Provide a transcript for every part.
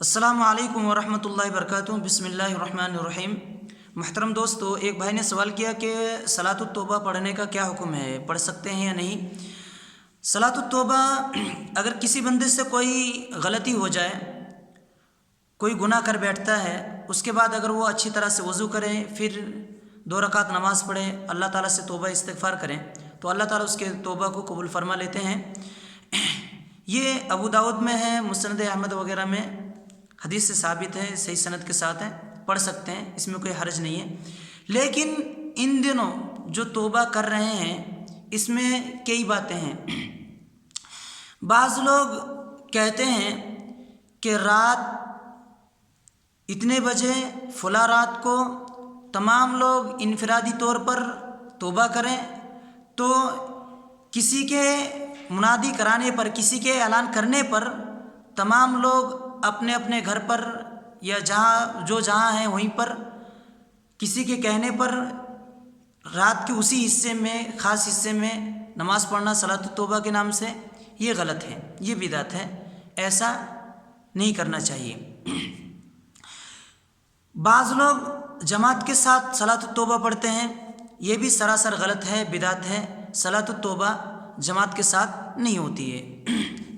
السلام علیکم ورحمۃ اللہ وبرکاتہ۔ بسم اللہ الرحمن الرحیم۔ محترم دوستو، ایک بھائی نے سوال کیا کہ صلاۃ التوبہ پڑھنے کا کیا حکم ہے، پڑھ سکتے ہیں یا نہیں؟ صلاۃ التوبہ، اگر کسی بندے سے کوئی غلطی ہو جائے، کوئی گناہ کر بیٹھتا ہے، اس کے بعد اگر وہ اچھی طرح سے وضو کرے، پھر 2 رکعت نماز پڑھے، اللہ تعالیٰ سے توبہ استغفار کریں، تو اللہ تعالیٰ اس کے توبہ کو قبول فرما لیتے ہیں۔ یہ ابو داؤد میں ہے، مسند احمد وغیرہ میں حدیث سے ثابت ہے، صحیح سند کے ساتھ ہے، پڑھ سکتے ہیں، اس میں کوئی حرج نہیں ہے۔ لیکن ان دنوں جو توبہ کر رہے ہیں اس میں کئی باتیں ہیں۔ بعض لوگ کہتے ہیں کہ رات اتنے بجے فلاں رات کو تمام لوگ انفرادی طور پر توبہ کریں، تو کسی کے منادی کرانے پر، کسی کے اعلان کرنے پر تمام لوگ اپنے اپنے گھر پر یا جہاں ہیں وہیں پر کسی کے کہنے پر رات کے اسی حصے میں، خاص حصے میں نماز پڑھنا صلاۃ التوبہ کے نام سے، یہ غلط ہے، یہ بدعت ہے، ایسا نہیں کرنا چاہیے۔ بعض لوگ جماعت کے ساتھ صلاۃ التوبہ پڑھتے ہیں، یہ بھی سراسر غلط ہے، بدعت ہے۔ صلاۃ التوبہ جماعت کے ساتھ نہیں ہوتی ہے،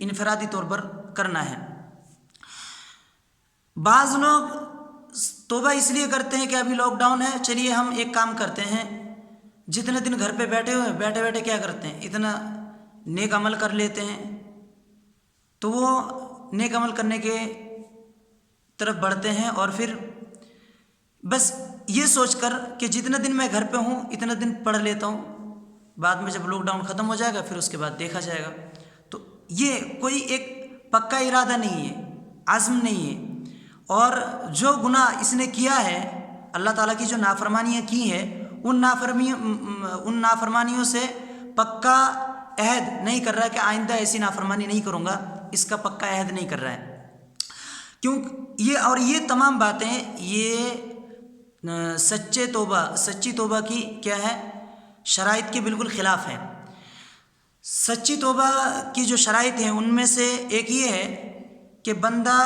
انفرادی طور پر کرنا ہے۔ بعض لوگ توبہ اس لیے کرتے ہیں کہ ابھی لاک ڈاؤن ہے، چلیے ہم ایک کام کرتے ہیں، جتنے دن گھر پہ بیٹھے ہوئے بیٹھے بیٹھے کیا کرتے ہیں، اتنا نیک عمل کر لیتے ہیں، تو وہ نیک عمل کرنے کے طرف بڑھتے ہیں، اور پھر بس یہ سوچ کر کہ جتنے دن میں گھر پہ ہوں اتنا دن پڑھ لیتا ہوں، بعد میں جب لاک ڈاؤن ختم ہو جائے گا پھر اس کے بعد دیکھا جائے گا۔ تو یہ کوئی ایک پکا ارادہ نہیں ہے، عزم نہیں ہے، اور جو گناہ اس نے کیا ہے، اللہ تعالیٰ کی جو نافرمانیاں کی ہیں، ان نافرمانیوں سے پکا عہد نہیں کر رہا ہے کہ آئندہ ایسی نافرمانی نہیں کروں گا، اس کا پکا عہد نہیں کر رہا ہے، کیونکہ یہ تمام باتیں یہ سچی توبہ کی کیا ہے، شرائط کے بالکل خلاف ہے۔ سچی توبہ کی جو شرائط ہیں ان میں سے ایک یہ ہے کہ بندہ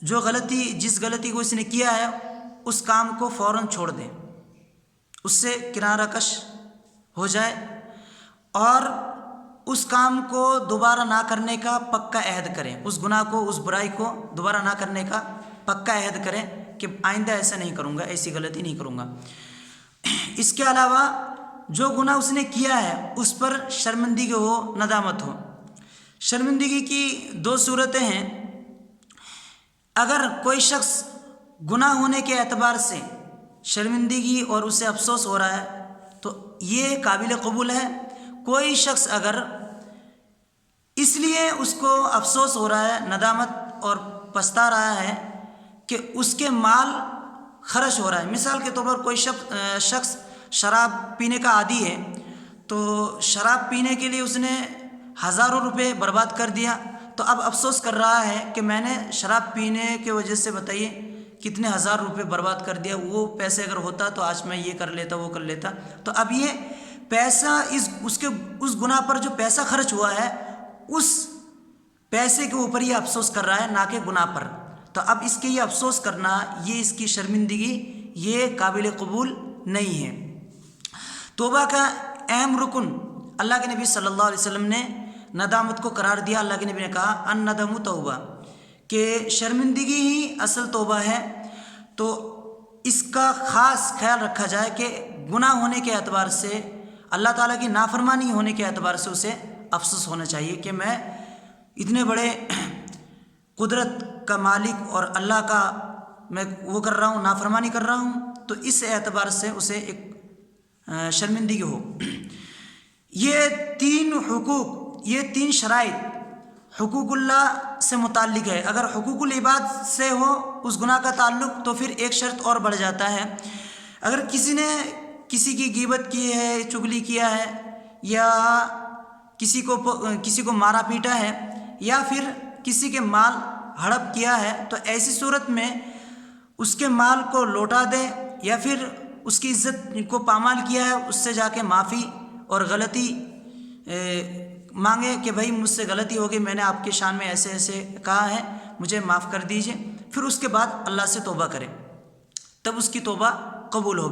جس غلطی کو اس نے کیا ہے اس کام کو فوراً چھوڑ دے، اس سے کنارہ کش ہو جائے، اور اس کام کو دوبارہ نہ کرنے کا پکا عہد کریں، اس گناہ کو، اس برائی کو دوبارہ نہ کرنے کا پکا عہد کریں کہ آئندہ ایسا نہیں کروں گا، ایسی غلطی نہیں کروں گا۔ اس کے علاوہ جو گناہ اس نے کیا ہے اس پر شرمندگی ہو، ندامت ہو۔ شرمندگی کی 2 صورتیں ہیں۔ اگر کوئی شخص گناہ ہونے کے اعتبار سے شرمندگی اور اسے افسوس ہو رہا ہے تو یہ قابل قبول ہے۔ کوئی شخص اگر اس لیے اس کو افسوس ہو رہا ہے، ندامت اور پچھتا رہا ہے کہ اس کے مال خرچ ہو رہا ہے، مثال کے طور پر کوئی شخص شراب پینے کا عادی ہے، تو شراب پینے کے لیے اس نے ہزاروں روپے برباد کر دیا، تو اب افسوس کر رہا ہے کہ میں نے شراب پینے کی وجہ سے بتائیے کتنے ہزار روپے برباد کر دیا، وہ پیسے اگر ہوتا تو آج میں یہ کر لیتا، وہ کر لیتا۔ تو اب یہ پیسہ اس گناہ پر جو پیسہ خرچ ہوا ہے اس پیسے کے اوپر یہ افسوس کر رہا ہے، نہ کہ گناہ پر۔ تو اب اس کے یہ افسوس کرنا، یہ اس کی شرمندگی، یہ قابل قبول نہیں ہے۔ توبہ کا اہم رکن اللہ کے نبی صلی اللہ علیہ وسلم نے ندامت کو قرار دیا۔ اللہ کے نبی نے کہا الندم توبہ، کہ شرمندگی ہی اصل توبہ ہے۔ تو اس کا خاص خیال رکھا جائے کہ گناہ ہونے کے اعتبار سے، اللہ تعالیٰ کی نافرمانی ہونے کے اعتبار سے اسے افسوس ہونا چاہیے کہ میں اتنے بڑے قدرت کا مالک اور اللہ کا میں وہ کر رہا ہوں، نافرمانی کر رہا ہوں، تو اس اعتبار سے اسے ایک شرمندگی ہو۔ یہ 3 حقوق، یہ 3 شرائط حقوق اللہ سے متعلق ہے۔ اگر حقوق العباد سے ہو اس گناہ کا تعلق تو پھر ایک شرط اور بڑھ جاتا ہے۔ اگر کسی نے کسی کی غیبت کی ہے، چغلی کیا ہے، یا کسی کو مارا پیٹا ہے، یا پھر کسی کے مال ہڑپ کیا ہے، تو ایسی صورت میں اس کے مال کو لوٹا دے، یا پھر اس کی عزت کو پامال کیا ہے اس سے جا کے معافی اور غلطی مانگے کہ بھائی مجھ سے غلطی ہو گئی، میں نے آپ کے شان میں ایسے ایسے کہا ہے، مجھے معاف کر دیجیے، پھر اس کے بعد اللہ سے توبہ کرے، تب اس کی توبہ قبول ہوگی۔